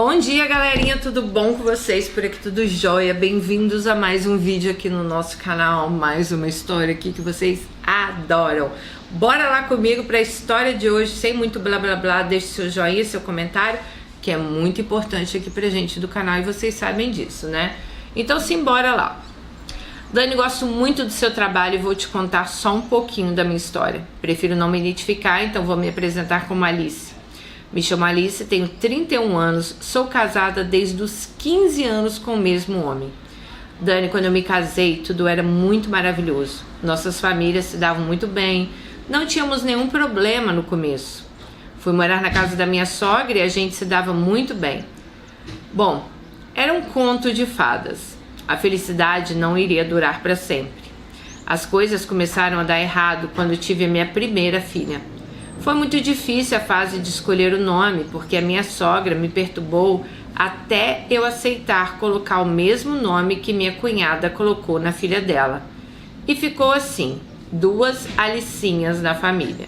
Bom dia, galerinha, tudo bom com vocês? Por aqui tudo jóia? Bem-vindos a mais um vídeo aqui no nosso canal, mais uma história aqui que vocês adoram. Bora lá comigo para a história de hoje, sem muito blá blá blá. Deixe seu joinha, seu comentário, que é muito importante aqui pra gente do canal e vocês sabem disso, né? Então simbora lá. Dani, gosto muito do seu trabalho e vou te contar só um pouquinho da minha história. Prefiro não me identificar, então vou me apresentar como Alice. Me chamo Alice, tenho 31 anos, sou casada desde os 15 anos com o mesmo homem. Dani, quando eu me casei, tudo era muito maravilhoso. Nossas famílias se davam muito bem, não tínhamos nenhum problema no começo. Fui morar na casa da minha sogra e a gente se dava muito bem. Bom, era um conto de fadas. A felicidade não iria durar para sempre. As coisas começaram a dar errado quando tive a minha primeira filha. Foi muito difícil a fase de escolher o nome, porque a minha sogra me perturbou até eu aceitar colocar o mesmo nome que minha cunhada colocou na filha dela. E ficou assim, duas Alicinhas na família.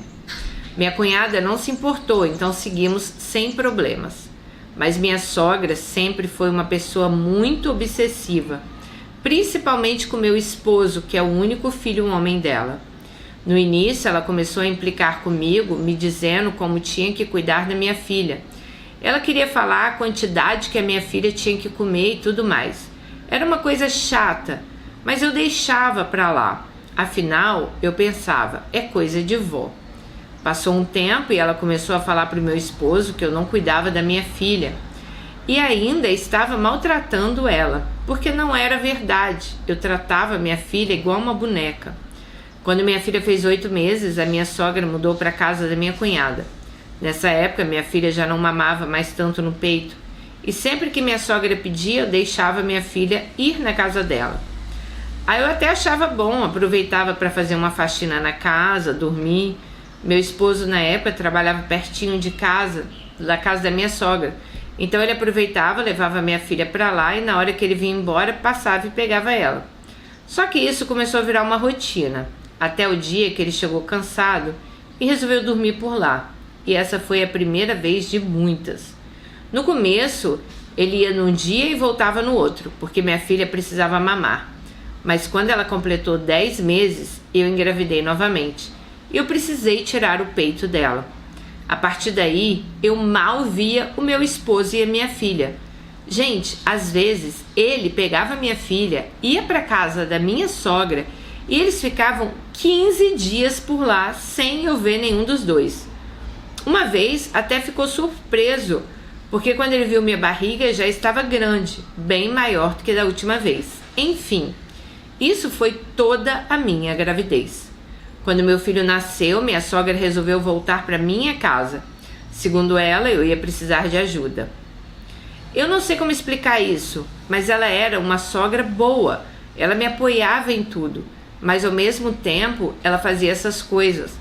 Minha cunhada não se importou, então seguimos sem problemas. Mas minha sogra sempre foi uma pessoa muito obsessiva, principalmente com meu esposo, que é o único filho homem dela. No início, ela começou a implicar comigo, me dizendo como tinha que cuidar da minha filha. Ela queria falar a quantidade que a minha filha tinha que comer e tudo mais. Era uma coisa chata, mas eu deixava pra lá. Afinal, eu pensava, é coisa de vó. Passou um tempo e ela começou a falar pro meu esposo que eu não cuidava da minha filha. E ainda estava maltratando ela, porque não era verdade. Eu tratava minha filha igual uma boneca. Quando minha filha fez 8 meses, a minha sogra mudou para a casa da minha cunhada. Nessa época, minha filha já não mamava mais tanto no peito. E sempre que minha sogra pedia, eu deixava minha filha ir na casa dela. Aí eu até achava bom, aproveitava para fazer uma faxina na casa, dormir. Meu esposo, na época, trabalhava pertinho de casa, da casa da minha sogra. Então ele aproveitava, levava minha filha para lá e na hora que ele vinha embora, passava e pegava ela. Só que isso começou a virar uma rotina. Até o dia que ele chegou cansado e resolveu dormir por lá. E essa foi a primeira vez de muitas. No começo, ele ia num dia e voltava no outro, porque minha filha precisava mamar. Mas quando ela completou 10 meses, eu engravidei novamente. E eu precisei tirar o peito dela. A partir daí, eu mal via o meu esposo e a minha filha. Gente, às vezes, ele pegava minha filha, ia para casa da minha sogra e eles ficavam 15 dias por lá sem eu ver nenhum dos dois. Uma vez até ficou surpreso, porque quando ele viu minha barriga já estava grande, bem maior do que da última vez. Enfim, isso foi toda a minha gravidez. Quando meu filho nasceu, minha sogra resolveu voltar para minha casa. Segundo ela, eu ia precisar de ajuda. Eu não sei como explicar isso, mas ela era uma sogra boa. Ela me apoiava em tudo. Mas ao mesmo tempo, ela fazia essas coisas.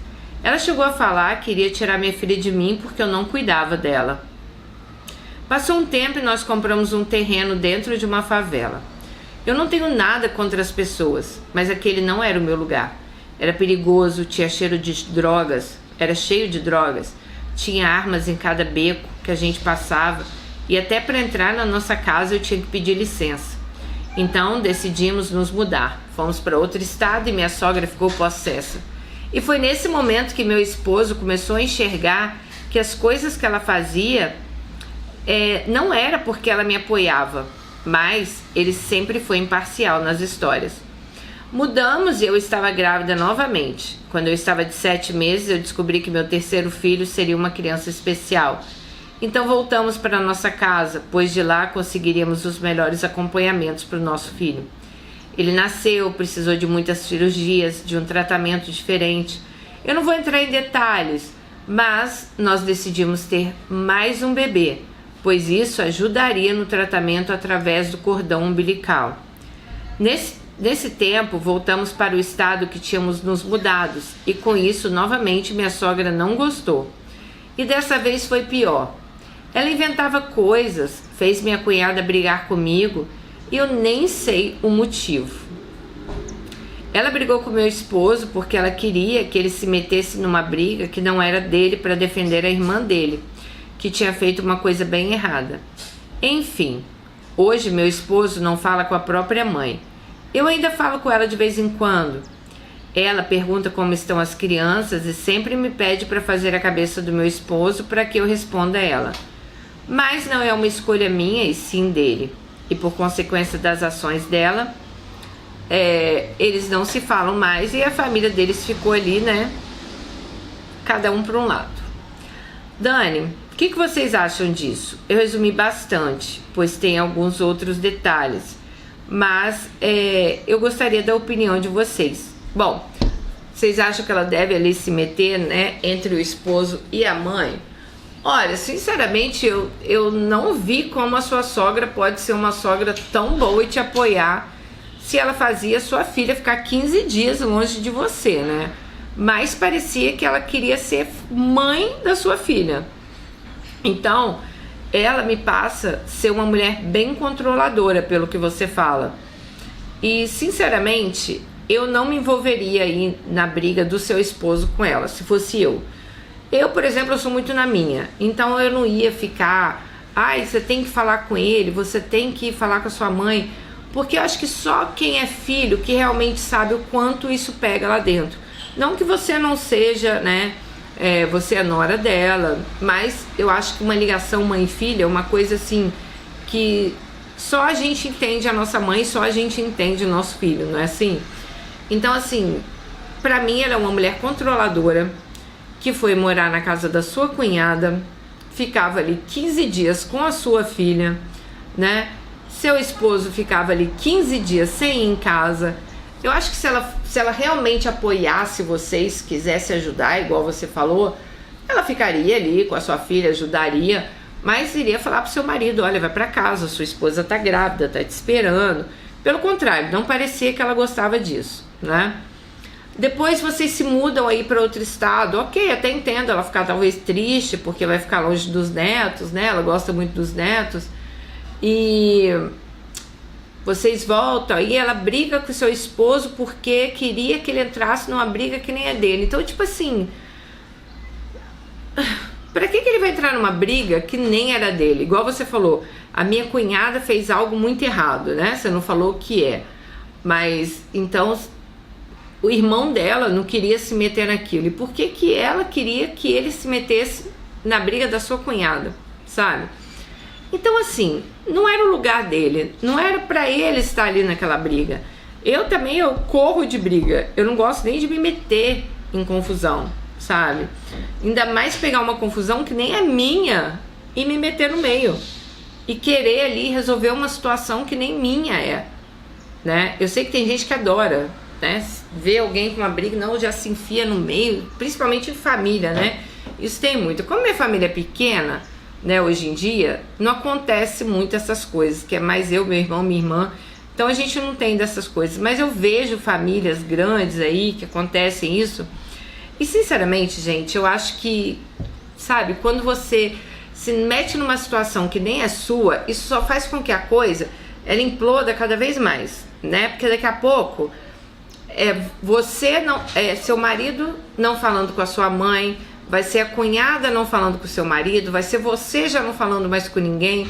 Ela chegou a falar que iria tirar minha filha de mim porque eu não cuidava dela. Passou um tempo e nós compramos um terreno dentro de uma favela. Eu não tenho nada contra as pessoas, mas aquele não era o meu lugar. Era perigoso, tinha cheiro de drogas, era cheio de drogas. Tinha armas em cada beco que a gente passava e até para entrar na nossa casa eu tinha que pedir licença. Então decidimos nos mudar. Fomos para outro estado e minha sogra ficou possessa. E foi nesse momento que meu esposo começou a enxergar que as coisas que ela fazia não era porque ela me apoiava, mas ele sempre foi imparcial nas histórias. Mudamos e eu estava grávida novamente. Quando eu estava de 7 meses, eu descobri que meu terceiro filho seria uma criança especial. Então voltamos para nossa casa, pois de lá conseguiríamos os melhores acompanhamentos para o nosso filho. Ele nasceu, precisou de muitas cirurgias, de um tratamento diferente. Eu não vou entrar em detalhes, mas nós decidimos ter mais um bebê, pois isso ajudaria no tratamento através do cordão umbilical. Nesse tempo, voltamos para o estado que tínhamos nos mudado e com isso, novamente, minha sogra não gostou. E dessa vez foi pior. Ela inventava coisas, fez minha cunhada brigar comigo e eu nem sei o motivo. Ela brigou com meu esposo porque ela queria que ele se metesse numa briga que não era dele para defender a irmã dele, que tinha feito uma coisa bem errada. Enfim, hoje meu esposo não fala com a própria mãe. Eu ainda falo com ela de vez em quando. Ela pergunta como estão as crianças e sempre me pede para fazer a cabeça do meu esposo para que eu responda a ela. Mas não é uma escolha minha e sim dele. E por consequência das ações dela, eles não se falam mais e a família deles ficou ali, né? Cada um para um lado. Dani, o que vocês acham disso? Eu resumi bastante, pois tem alguns outros detalhes, mas eu gostaria da opinião de vocês. Bom, vocês acham que ela deve ali se meter, né, entre o esposo e a mãe? Olha, sinceramente, eu não vi como a sua sogra pode ser uma sogra tão boa e te apoiar se ela fazia sua filha ficar 15 dias longe de você, né? Mas parecia que ela queria ser mãe da sua filha. Então, ela me passa ser uma mulher bem controladora, pelo que você fala. E, sinceramente, eu não me envolveria aí na briga do seu esposo com ela, se fosse eu. Eu, por exemplo, eu sou muito na minha. Então, eu não ia ficar... Ai, você tem que falar com ele, você tem que falar com a sua mãe. Porque eu acho que só quem é filho que realmente sabe o quanto isso pega lá dentro. Não que você não seja, né, você é nora dela, mas eu acho que uma ligação mãe e filha é uma coisa assim, que só a gente entende a nossa mãe, só a gente entende o nosso filho, não é assim? Então assim, pra mim ela é uma mulher controladora, que foi morar na casa da sua cunhada, ficava ali 15 dias com a sua filha, né? Seu esposo ficava ali 15 dias sem ir em casa. Eu acho que se ela realmente apoiasse vocês, quisesse ajudar, igual você falou, ela ficaria ali com a sua filha, ajudaria, mas iria falar pro seu marido, olha, vai pra casa, sua esposa tá grávida, tá te esperando. Pelo contrário, não parecia que ela gostava disso, né? Depois vocês se mudam aí para outro estado, ok, até entendo ela ficar talvez triste, porque vai ficar longe dos netos, né? Ela gosta muito dos netos. E... vocês voltam e ela briga com o seu esposo porque queria que ele entrasse numa briga que nem a dele. Então, tipo assim, pra que ele vai entrar numa briga que nem era dele? Igual você falou, a minha cunhada fez algo muito errado, né? Você não falou o que é. Mas, então, o irmão dela não queria se meter naquilo. E por que ela queria que ele se metesse na briga da sua cunhada, sabe? Então assim, não era o lugar dele, não era pra ele estar ali naquela briga. Eu corro de briga, eu não gosto nem de me meter em confusão, sabe? Ainda mais pegar uma confusão que nem é minha e me meter no meio. E querer ali resolver uma situação que nem minha é, né? Eu sei que tem gente que adora, né? Ver alguém com uma briga, não, já se enfia no meio, principalmente em família, né? Isso tem muito. Como minha família é pequena, né, hoje em dia, não acontece muito essas coisas, que é mais eu, meu irmão, minha irmã, então a gente não tem dessas coisas, mas eu vejo famílias grandes aí que acontecem isso, e sinceramente, gente, eu acho que, sabe, quando você se mete numa situação que nem é sua, isso só faz com que a coisa, ela imploda cada vez mais, né, porque daqui a pouco, seu marido não falando com a sua mãe, vai ser a cunhada não falando com o seu marido, vai ser você já não falando mais com ninguém.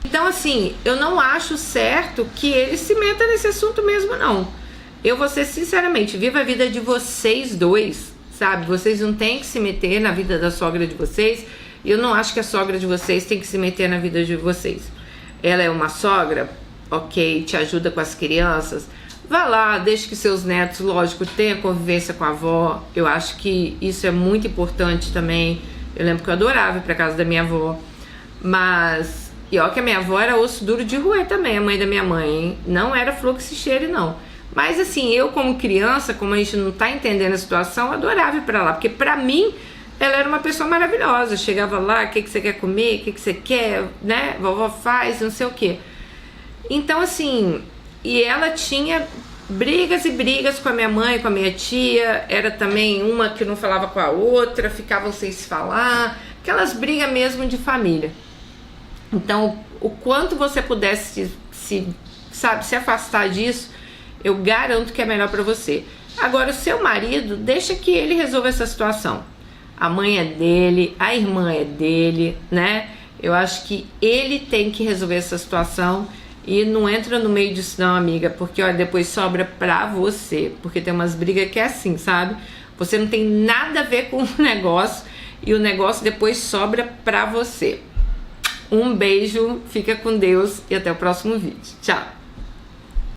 Então assim, eu não acho certo que ele se meta nesse assunto mesmo não. Eu vou ser sinceramente, viva a vida de vocês dois, sabe? Vocês não têm que se meter na vida da sogra de vocês, e eu não acho que a sogra de vocês tem que se meter na vida de vocês. Ela é uma sogra, ok, te ajuda com as crianças, vá lá, deixe que seus netos, lógico, tenham convivência com a avó. Eu acho que isso é muito importante também. Eu lembro que eu adorava ir pra casa da minha avó. Mas, e ó que a minha avó era osso duro de roer também, a mãe da minha mãe, hein? Não era flor que se cheire, não. Mas assim, eu como criança, como a gente não tá entendendo a situação, eu adorava ir pra lá. Porque pra mim, ela era uma pessoa maravilhosa. Eu chegava lá, o que você quer comer, o que você quer, né? Vovó faz, não sei o quê. Então assim... E ela tinha brigas e brigas com a minha mãe, com a minha tia. Era também uma que não falava com a outra, ficavam sem se falar. Aquelas brigas mesmo de família. Então, o quanto você pudesse se afastar disso, eu garanto que é melhor para você. Agora, o seu marido, deixa que ele resolva essa situação. A mãe é dele, a irmã é dele, né? Eu acho que ele tem que resolver essa situação e não entra no meio disso não, amiga, porque olha, depois sobra pra você, porque tem umas brigas que é assim, sabe? Você não tem nada a ver com o negócio e o negócio depois sobra pra você. Um beijo, fica com Deus e até o próximo vídeo. Tchau!